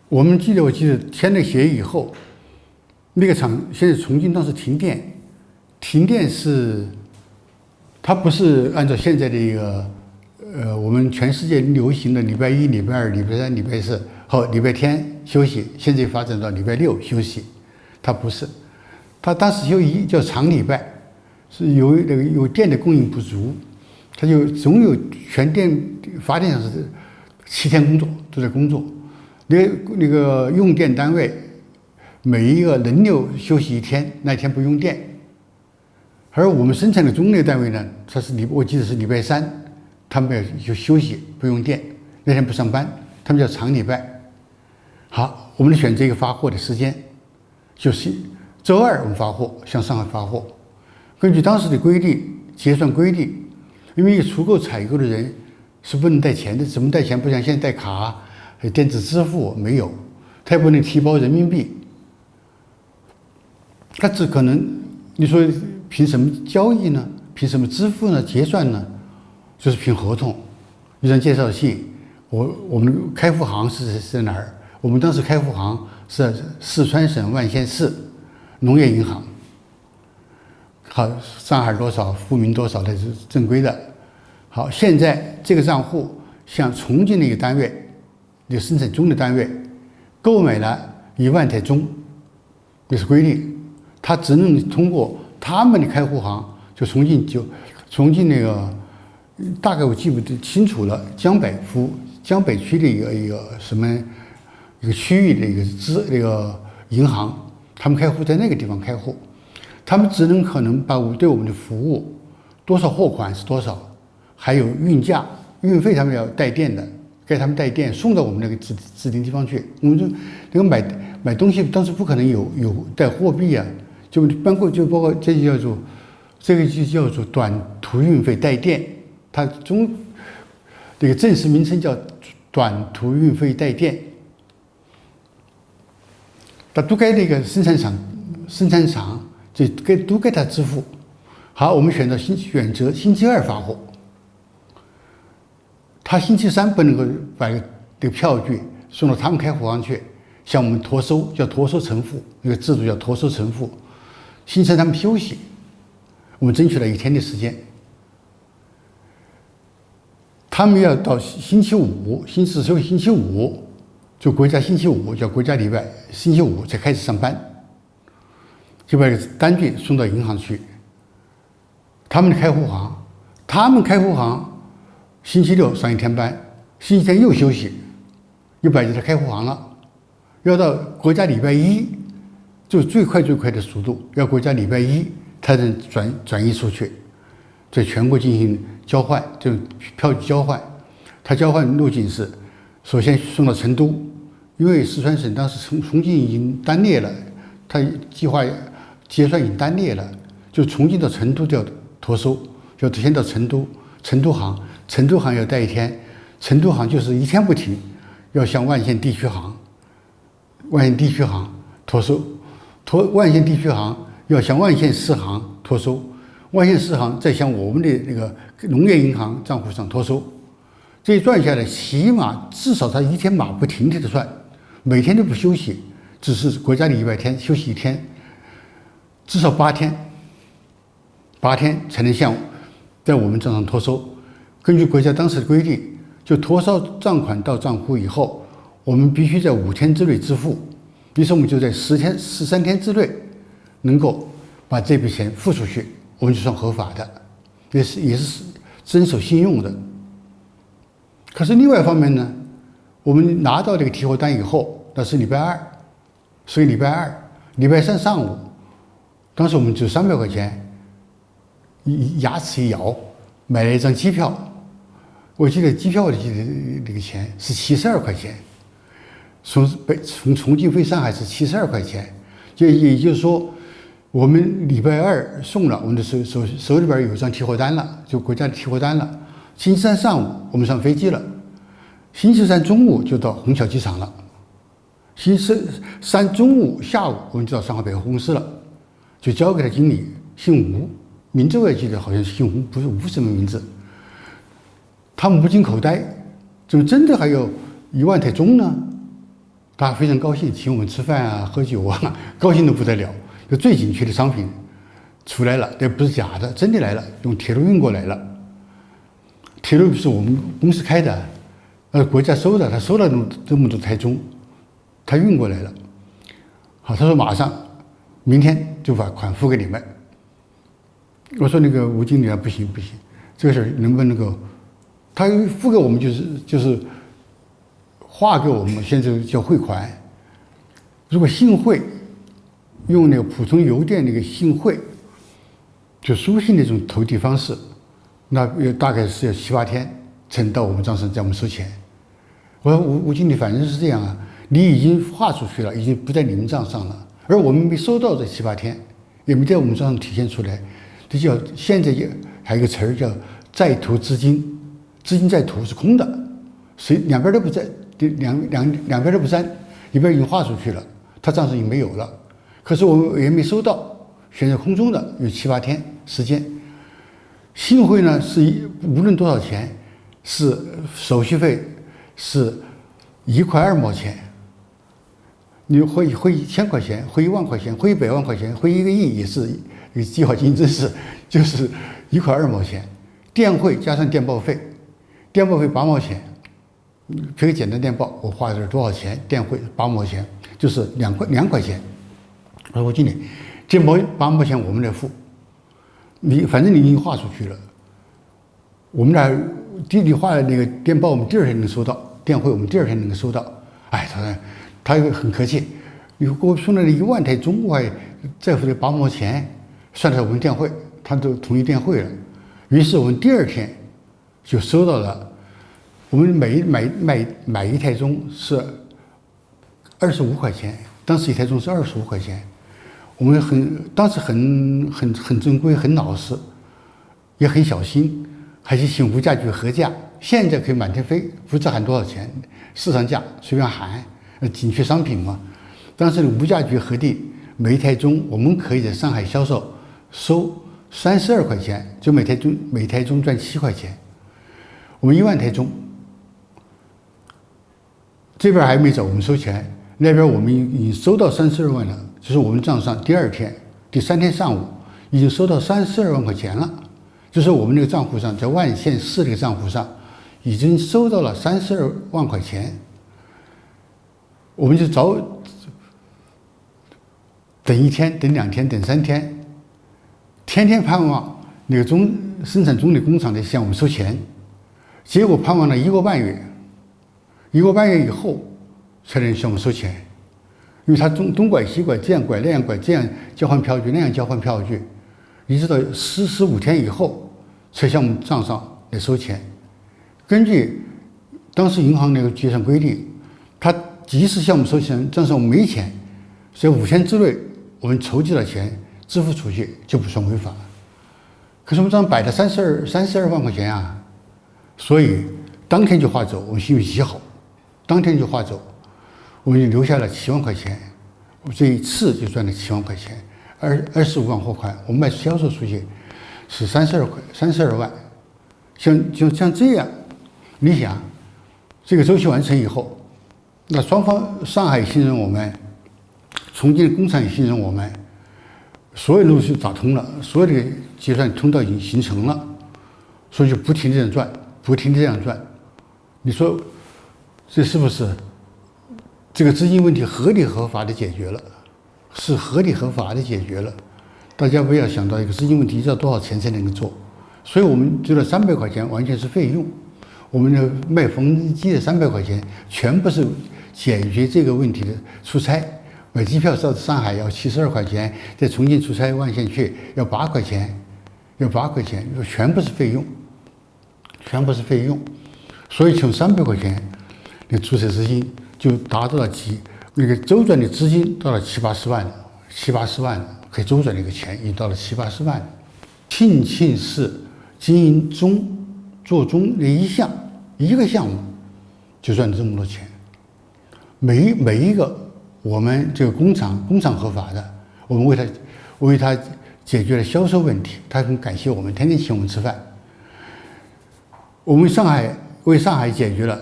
我记得签了协议以后，那个厂现在重庆当时停电，停电是它不是按照现在的一个我们全世界流行的礼拜一、礼拜二、礼拜三、礼拜四和礼拜天休息，现在发展到礼拜六休息，它不是，它当时叫长礼拜，是有电的供应不足，它就总有全电发电厂是7天工作都在工作，那个用电单位每一个轮流休息1天，那一天不用电。而我们生产的中类单位呢，它是我记得是礼拜三，他们要休息不用电，那天不上班，他们叫长礼拜。好，我们选择一个发货的时间，就是周二我们发货，向上海发货。根据当时的规定结算规定，因为足够采购的人是不能带钱的，怎么带钱？不像现在带卡、电子支付没有，他也不能提包人民币，他只可能你说凭什么交易呢？凭什么支付呢？结算呢？就是凭合同，一张介绍信。我们开户行是在哪儿？我们当时开户行是在四川省万县市农业银行。好，上海多少，富民多少，那是正规的。好，现在这个账户向重庆的一个单位，就生产中的单位，购买了1万台钟，这是规定，他只能通过他们的开户行，就重庆那个，大概我记不清楚了，江北区的一个什么一个区域的一个银行，他们开户在那个地方开户，他们只能可能把对我们的服务多少货款是多少，还有运价、运费，他们要带电的，给他们带电送到我们那个指定地方去。我们就那个买东西，当时不可能有带货币啊，就包括这个就叫做短途运费带电，它这个正式名称叫短途运费带电。它都该那个生产厂都该他支付。好，我们选择星期二发货，他星期三不能够把这个票据送到他们开户行去，向我们托收，叫托收承付，那个制度叫托收承付。星期三他们休息，我们争取了1天的时间。他们要到星期五，星期五就国家星期五，叫国家礼拜，星期五才开始上班，就把单据送到银行去。他们开户行星期六上1天班，星期天又休息，又摆在他开户行了。要到国家礼拜一，就是最快的速度，要国家礼拜一才能转移出去，在全国进行交换，这种票据交换。他交换路径是，首先送到成都，因为四川省当时重庆已经单列了，他计划结算已经单列了，就重庆到成都就要托收，要先到成都行要待1天，成都行就是1天不停，要向万县地区行托收，万县地区行要向万县市行托收，万县市行再向我们的那个农业银行账户上托收。这一算下来，起码至少他1天马不停蹄的算，每天都不休息，只是国家的100天休息1天，至少8天才能向在我们账上托收。根据国家当时的规定，就托收账款到账户以后，我们必须在5天之内支付，于是我们就在13天之内能够把这笔钱付出去，我们就算合法的，也是遵守信用的。可是另外一方面呢，我们拿到这个提货单以后，那是礼拜二，所以礼拜三上午，当时我们只有300块钱，牙齿一咬，买了一张机票。我记得机票的那个钱是72块钱，从重庆飞上海是72块钱，也就是说，我们礼拜二送了，我们的手里边有一张提货单了，就国家的提货单了。星期三上午我们上飞机了，星期三中午就到虹桥机场了，星期三中午下午我们就到上海百货公司了，就交给了经理，姓吴，名字我也记得，好像姓吴，不是吴什么名字。他们不禁口呆，怎么真的还有1万台钟呢？大家非常高兴，请我们吃饭啊、喝酒啊，高兴得不得了。就最紧缺的商品出来了，这不是假的，真的来了，用铁路运过来了。铁路是我们公司开的，国家收的，他收了这么多台钟，他运过来了。好，他说马上明天就把款付给你们。我说那个吴经理啊，不行，这个事儿能不能够，他付给我们就是划给我们，现在叫汇款。如果信汇用那个普通邮电那个信汇，就书信那种投递方式，那大概是要7、8天才能到我们账上，在我们收钱。我说吴经理，反正是这样啊，你已经划出去了，已经不在你们账上了，而我们没收到这7、8天，也没在我们账上体现出来。这叫现在还有一个词儿叫在途资金，资金在途是空的，两边都不在，两边都不沾，一边已经划出去了，他账上已经没有了，可是我们也没收到，悬在空中的有7、8天时间。信汇呢是无论多少钱，是手续费是1块2毛钱，你汇1000块钱，汇1万块钱，汇100万块钱，汇1个亿也是一个计划经济真是就是1块2毛钱。电汇加上电报费，电报费8毛钱，这个简单电报我花了多少钱？电汇8毛钱，就是2块钱。我说我经理，这8毛钱我们来付，反正你已经划出去了，我们俩你划的那个电报我们第2天能收到，电汇我们第2天能够收到。哎，他很客气，你给我送来了1万台钟，我还再付这8毛钱，算在我们电汇，他都同意电汇了。于是我们第2天就收到了，我们买一台钟是25块钱，当时一台钟是25块钱。我们当时很珍贵，很老实，也很小心，还是请物价局核价。现在可以满天飞，不知道喊多少钱，市场价随便喊，紧缺商品嘛。当时物价局核定，每一台钟我们可以在上海销售收32块钱，就每台钟赚7块钱。我们1万台钟，这边还没走，我们收钱，那边我们已经收到32万了。就是我们账上第3天上午已经收到32万块钱了，就是我们那个账户上，在万县市这个账户上已经收到了32万块钱。我们就等1天，等2天，等3天，天天盼望那个生产钟的工厂来向我们收钱，结果盼望了1个半月，1个半月以后才能向我们收钱。因为他东拐西拐，这样拐那样拐，这样交换票据那样交换票据，一直到15天以后才向我们账上来收钱。根据当时银行那个结算规定，他即使向我们收钱，账上没钱，在5天之内我们筹集了钱支付出去就不算违法。可是我们账上摆了32万块钱啊，所以当天就划走，我们信誉极好，当天就划走。我们就留下了7万块钱，我这一次就赚了7万块钱，25万货款，我们卖销售出去是32万。像这样，你想，这个周期完成以后，那双方上海信任我们，重庆的工厂也信任我们，所有路是打通了，所有的结算通道已经形成了，所以就不停地这样赚，不停地这样赚。你说这是不是？这个资金问题合理合法的解决了，是合理合法的解决了。大家不要想到一个资金问题要多少钱才能够做，所以我们觉得300块钱完全是费用。我们的卖缝纫机的300块钱全部是解决这个问题的出差，买机票到上海要72块钱，在重庆出差万县去要8块钱，全部是费用，全部是费用。所以从300块钱的注册资金就达到了那个周转的资金到了7、80万了，7、80万了，可以周转的一个钱已经到了7、80万了。庆市经营做钟的一个项目就赚了这么多钱，每一个我们这个工厂合法的，我们为他解决了销售问题，他很感谢我们，天天请我们吃饭。我们为上海解决了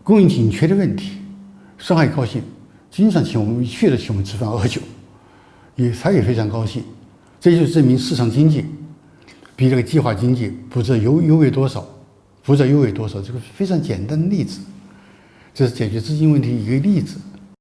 供应紧缺的问题，上海高兴，经常请我们去了请我们吃饭喝酒，他也非常高兴。这就证明市场经济比这个计划经济不知道优惠多少，这个非常简单的例子，这是解决资金问题一个例子。